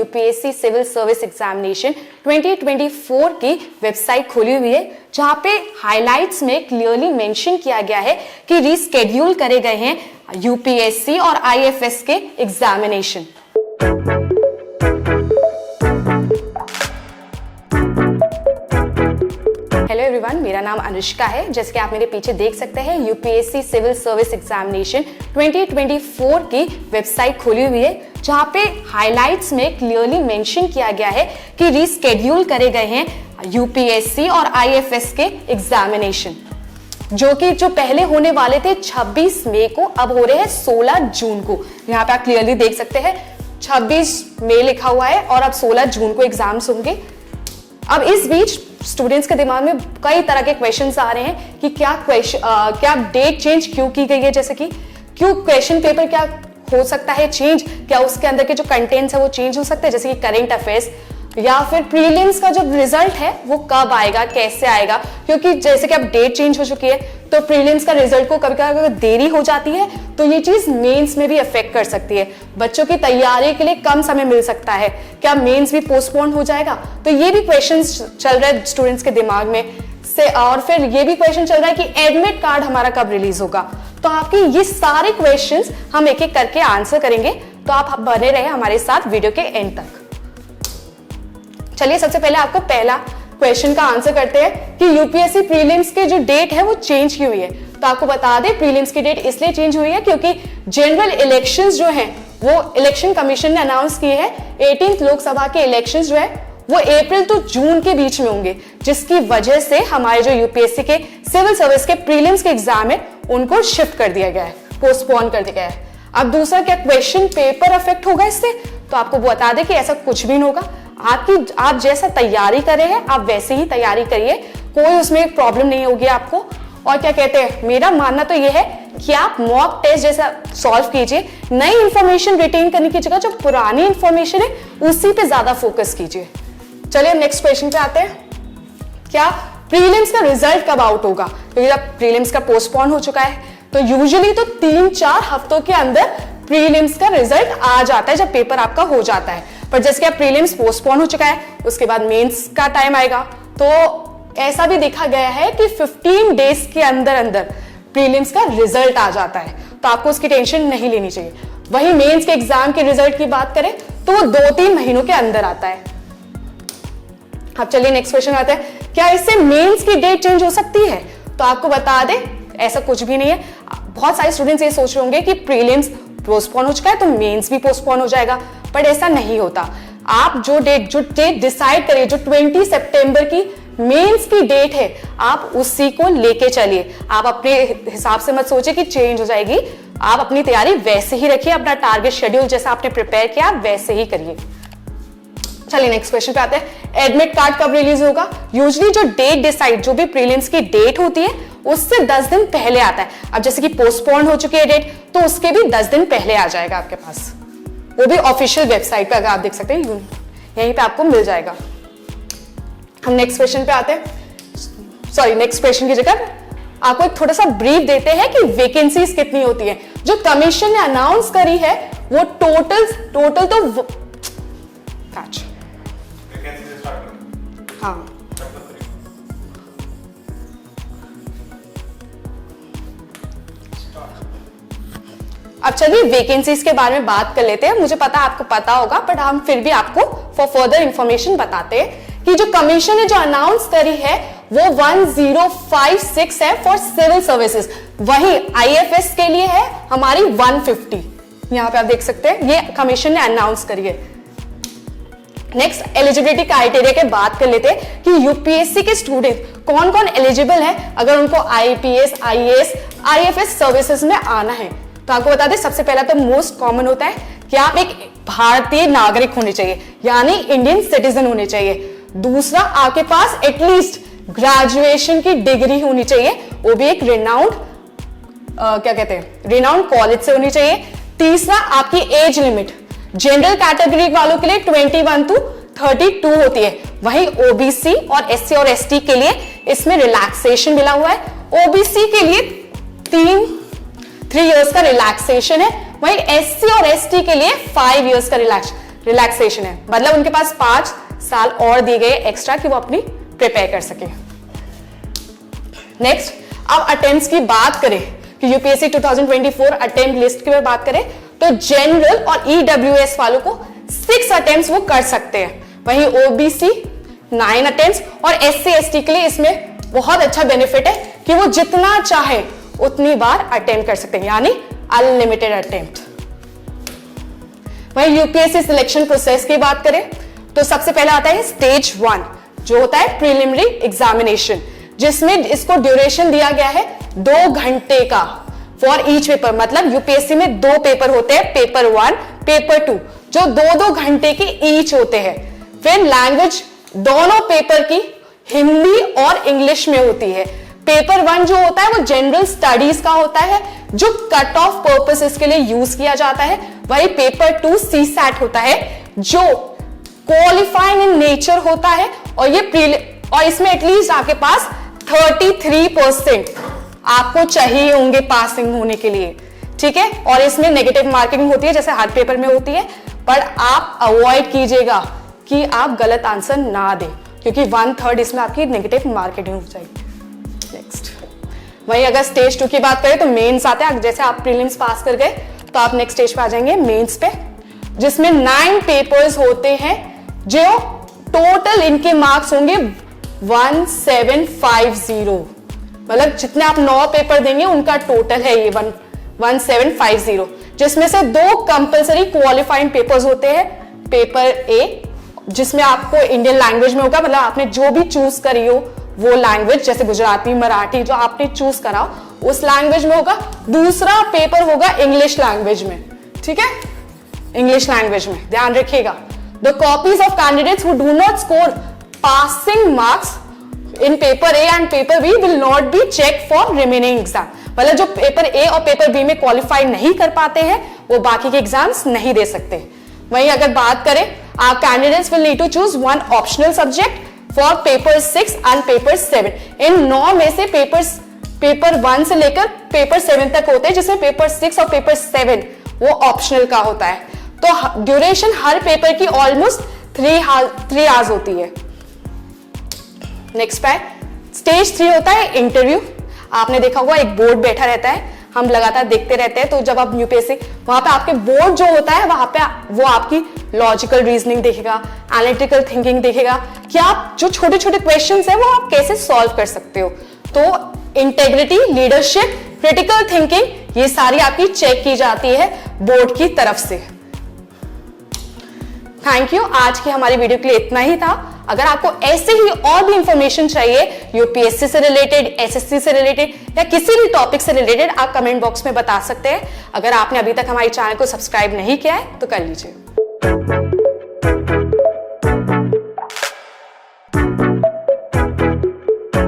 UPSC civil service examination 2024 की website खोली हुई है, जहां पे हाइलाइट्स में क्लियरली मेंशन किया गया है कि रीस्केड्यूल करे गए हैं यूपीएससी और आईएफएस के एग्जामिनेशन। हेलो एवरीवन, मेरा नाम अनुष्का है। जैसे कि आप मेरे पीछे देख सकते हैं, यूपीएससी सिविल सर्विस एग्जामिनेशन 2024 की वेबसाइट खोली हुई है, जहां पे हाइलाइट्स में क्लियरली मेंशन किया गया है कि रीस्केड्यूल करे गए हैं यूपीएससी और आईएफएस के एग्जामिनेशन, जो पहले होने वाले थे 26 मई को, अब हो रहे हैं 16 जून को। यहाँ पे आप क्लियरली देख सकते हैं 26 मई लिखा हुआ है और अब 16 जून को एग्जाम्स होंगे। अब इस बीच स्टूडेंट्स के दिमाग में कई तरह के क्वेश्चंस आ रहे हैं कि क्या डेट चेंज क्यों की गई है, जैसे कि क्यों क्वेश्चन पेपर क्या हो सकता है चेंज, क्या उसके अंदर के जो कंटेंट्स है वो चेंज हो सकते हैं, जैसे कि करंट अफेयर्स, या फिर प्रीलिम्स का जो रिजल्ट है वो कब आएगा, कैसे आएगा, क्योंकि जैसे कि अब डेट चेंज हो चुकी है तो प्रीलिम्स का रिजल्ट को कभी कभी अगर देरी हो जाती है तो ये चीज मेंस में भी अफेक्ट कर सकती है। बच्चों की तैयारी के लिए कम समय मिल सकता है, क्या मेंस भी पोस्टपोन हो जाएगा, तो ये भी क्वेश्चंस चल रहे हैं स्टूडेंट्स के दिमाग में से। और फिर ये भी क्वेश्चन चल रहा है कि एडमिट कार्ड हमारा कब रिलीज होगा। तो आपके ये सारे क्वेश्चंस हम एक एक करके आंसर करेंगे, तो आप बने रहे हमारे साथ वीडियो के एंड तक। चलिए सबसे पहले आपको पहला क्वेश्चन का आंसर करते हैं कि यूपीएससी प्रीलिम्स के जो डेट है वो चेंज की हुई है। तो आपको बता दें प्रीलिम्स की डेट इसलिए चेंज हुई है क्योंकि जनरल इलेक्शंस जो हैं वो इलेक्शन कमीशन ने अनाउंस किए हैं। 18th लोकसभा के इलेक्शंस जो है वो अप्रैल तो जून के बीच में होंगे, जिसकी वजह से हमारे जो यूपीएससी के सिविल सर्विस के प्रीलिम्स के एग्जाम है उनको शिफ्ट कर दिया गया है, पोस्टपोन कर दिया गया है। अब दूसरा, क्या क्वेश्चन पेपर अफेक्ट होगा इससे? तो आपको बता दें कि ऐसा कुछ भी नहीं होगा। आप जैसा तैयारी कर रहे हैं आप वैसे ही तैयारी करिए, कोई उसमें प्रॉब्लम नहीं होगी आपको। और क्या कहते हैं, मेरा मानना तो यह है कि आप मॉक टेस्ट जैसा सॉल्व कीजिए, नई इंफॉर्मेशन रिटेन करने की जगह जो पुरानी इंफॉर्मेशन है उसी पे ज्यादा फोकस कीजिए। चलिए नेक्स्ट क्वेश्चन पे आते हैं। क्या प्रीलिम्स का रिजल्ट कब आउट होगा? क्योंकि अब प्रीलिम्स का पोस्टपोन हो चुका है तो यूजुअली तो 3-4 हफ्तों के अंदर प्रीलिम्स का रिजल्ट आ जाता है जब पेपर आपका हो जाता है। पर जैसे कि अब प्रीलिम्स पोस्टपोन हो चुका है, उसके बाद मेंस का टाइम आएगा, तो ऐसा भी देखा गया है कि 15 डेज के अंदर अंदर प्रीलिम्स का रिजल्ट आ जाता है, तो आपको उसकी टेंशन नहीं लेनी चाहिए। वहीं मेंस के एग्जाम के रिजल्ट की बात करें तो वो 2-3 महीनों के अंदर आता है। अब चलिए नेक्स्ट क्वेश्चन आता है, क्या इससे मेंस की डेट चेंज हो सकती है? तो आपको बता दें ऐसा कुछ भी नहीं है। बहुत सारे स्टूडेंट्स ये सोच रहे होंगे कि प्रीलिम्स पोस्टपोन हो चुका है तो मेंस भी पोस्टपोन हो जाएगा, पर ऐसा नहीं होता। आप जो डेट डिसाइड करिए, जो 20 सितंबर की मेंस की डेट है आप उसी को लेके चलिए। आप अपने हिसाब से मत सोचिए कि चेंज हो जाएगी, आप अपनी तैयारी वैसे ही रखिए, अपना टारगेट शेड्यूल जैसा आपने प्रिपेयर किया आप वैसे ही करिए। चलिए नेक्स्ट क्वेश्चन पे आते हैं, एडमिट कार्ड कब रिलीज होगा? यूजुअली जो डेट डिसाइड, जो भी प्रीलिम्स की डेट होती है उससे 10 दिन पहले आता है। अब जैसे कि पोस्टपोन हो चुकी है डेट तो उसके भी 10 दिन पहले आ जाएगा आपके पास, वो भी ऑफिशियल वेबसाइट पे, अगर आप देख सकते हैं यहीं पे आपको मिल जाएगा। हम नेक्स्ट क्वेश्चन पे आते हैं। नेक्स्ट क्वेश्चन की जगह आपको एक थोड़ा सा ब्रीफ देते हैं कि वैकेंसीज कितनी होती है। जो कमीशन ने अनाउंस करी है वो टोटल तो हाँ अब चलिए वैकेंसीज के बारे में बात कर लेते हैं। मुझे पता आपको पता होगा, बट हम फिर भी आपको फॉर फर्दर इंफॉर्मेशन बताते हैं कि जो कमीशन ने जो अनाउंस करी है वो 1056 है फॉर सिविल सर्विसेज, वहीं आईएफएस के लिए है हमारी 150। यहां पे आप देख सकते हैं ये कमीशन ने अनाउंस करी है। नेक्स्ट एलिजिबिलिटी क्राइटेरिया के बात कर लेते हैं कि यूपीएससी के स्टूडेंट कौन कौन एलिजिबल है अगर उनको आईपीएस, आईएएस, आईएफएस सर्विसेज में आना है। तो आपको बता दें सबसे पहला तो मोस्ट कॉमन होता है कि आप एक भारतीय नागरिक होने चाहिए, यानी इंडियन सिटीजन होने चाहिए। दूसरा, आपके पास एटलीस्ट ग्रेजुएशन की डिग्री होनी चाहिए, वो भी एक रिनाउंड रिनाउंड कॉलेज से होनी चाहिए। तीसरा, आपकी एज लिमिट जनरल कैटेगरी वालों के लिए 21 to 32 होती है, वहीं ओबीसी और एससी और एसटी के लिए इसमें रिलैक्सेशन मिला हुआ है। ओबीसी के लिए 3 इयर्स का रिलैक्सेशन है, वहीं एससी और एसटी के लिए 5 इयर्स का रिलैक्सेशन है, मतलब उनके पास 5 साल और दिए गए एक्स्ट्रा कि वो अपनी प्रिपेयर कर सके। नेक्स्ट, अब अटेम्प्ट्स की बात करें कि यूपीएससी 2024 अटेम्प्ट लिस्ट की बात करें तो जनरल और ईडब्ल्यूएस वालों को 6 अटेम्प्ट्स वो कर सकते हैं, वहीं ओबीसी 9 अटेम्प्ट्स और एससी एसटी के लिए इसमें बहुत अच्छा बेनिफिट है कि वो जितना चाहे उतनी बार अटेम्प्ट कर सकते हैं, यानी अनलिमिटेड अटेम्प्ट। वहीं यूपीएससी सिलेक्शन प्रोसेस की बात करें तो सबसे पहले आता है स्टेज 1 जो होता है प्रिलिमिनरी एग्जामिनेशन, जिसमें इसको ड्यूरेशन दिया गया है 2 घंटे का फॉर ईच पेपर। मतलब यूपीएससी में 2 पेपर होते हैं, पेपर 1 पेपर 2, जो 2-2 घंटे के ईच होते हैं। फिर लैंग्वेज दोनों पेपर की हिंदी और इंग्लिश में होती है। पेपर 1 जो होता है वो जनरल स्टडीज का होता है जो कट ऑफ पर्पसेस के लिए यूज किया जाता है। वही पेपर 2 सीसैट होता है जो क्वालिफाइंग इन नेचर होता है और और इसमें एटलीस्ट आपके पास 33% आपको चाहिए होंगे पासिंग होने के लिए, ठीक है। और इसमें नेगेटिव मार्किंग होती है जैसे हर पेपर में होती है, पर आप अवॉइड कीजिएगा कि आप गलत आंसर ना दें क्योंकि 1/3 इसमें आपकी नेगेटिव मार्किंग हो जाएगी। नेक्स्ट, वहीं अगर स्टेज 2 की बात करें तो मेंस आते हैं। जैसे आप प्रीलिम्स पास कर गए तो आप नेक्स्ट स्टेज पे आ जाएंगे मेंस पे, जिसमें 9 पेपर्स होते हैं जो टोटल इनके मार्क्स होंगे 1750। मतलब जितने आप 9 पेपर देंगे उनका टोटल है ये 1750, जिसमें से 2 कंपलसरी क्वालिफाइंग पेपर्स होते हैं। पेपर ए जिसमें आपको इंडियन लैंग्वेज में होगा, मतलब आपने जो भी चूज करी हो वो लैंग्वेज, जैसे गुजराती मराठी जो आपने चूज करा हो उस लैंग्वेज में होगा। दूसरा पेपर होगा इंग्लिश लैंग्वेज में, ठीक है, इंग्लिश लैंग्वेज में ध्यान रखिएगा। The copies of candidates who do not score passing marks in paper A and paper B will not be check for remaining exam. मतलब जो पेपर ए और पेपर बी में क्वालिफाई नहीं कर पाते हैं वो बाकी के एग्जाम्स नहीं दे सकते। वहीं अगर बात करें, our candidates will need to choose one optional subject for paper 6 and paper 7। इन 9 में से पेपर 1 से लेकर पेपर 7 तक होते हैं, जिसमें पेपर 6 और पेपर 7 वो ऑप्शनल का होता है। तो ड्यूरेशन हर पेपर की ऑलमोस्ट 3 आवर्स होती है। नेक्स्ट पे स्टेज 3 होता है इंटरव्यू। आपने देखा होगा एक बोर्ड बैठा रहता है, हम लगातार देखते रहते हैं। तो जब आप यूपीएससी वहां पे आपके बोर्ड जो होता है वहां पे वो आपकी लॉजिकल रीजनिंग देखेगा, एनालिटिकल थिंकिंग देखेगा कि आप जो छोटे छोटे क्वेश्चंस है वो आप कैसे सॉल्व कर सकते हो। तो इंटेग्रिटी, लीडरशिप, क्रिटिकल थिंकिंग ये सारी आपकी चेक की जाती है बोर्ड की तरफ से। थैंक यू, आज की हमारी वीडियो के लिए इतना ही था। अगर आपको ऐसे ही और भी इंफॉर्मेशन चाहिए यूपीएससी से रिलेटेड, एसएससी से रिलेटेड या किसी भी टॉपिक से रिलेटेड, आप कमेंट बॉक्स में बता सकते हैं। अगर आपने अभी तक हमारे चैनल को सब्सक्राइब नहीं किया है तो कर लीजिए।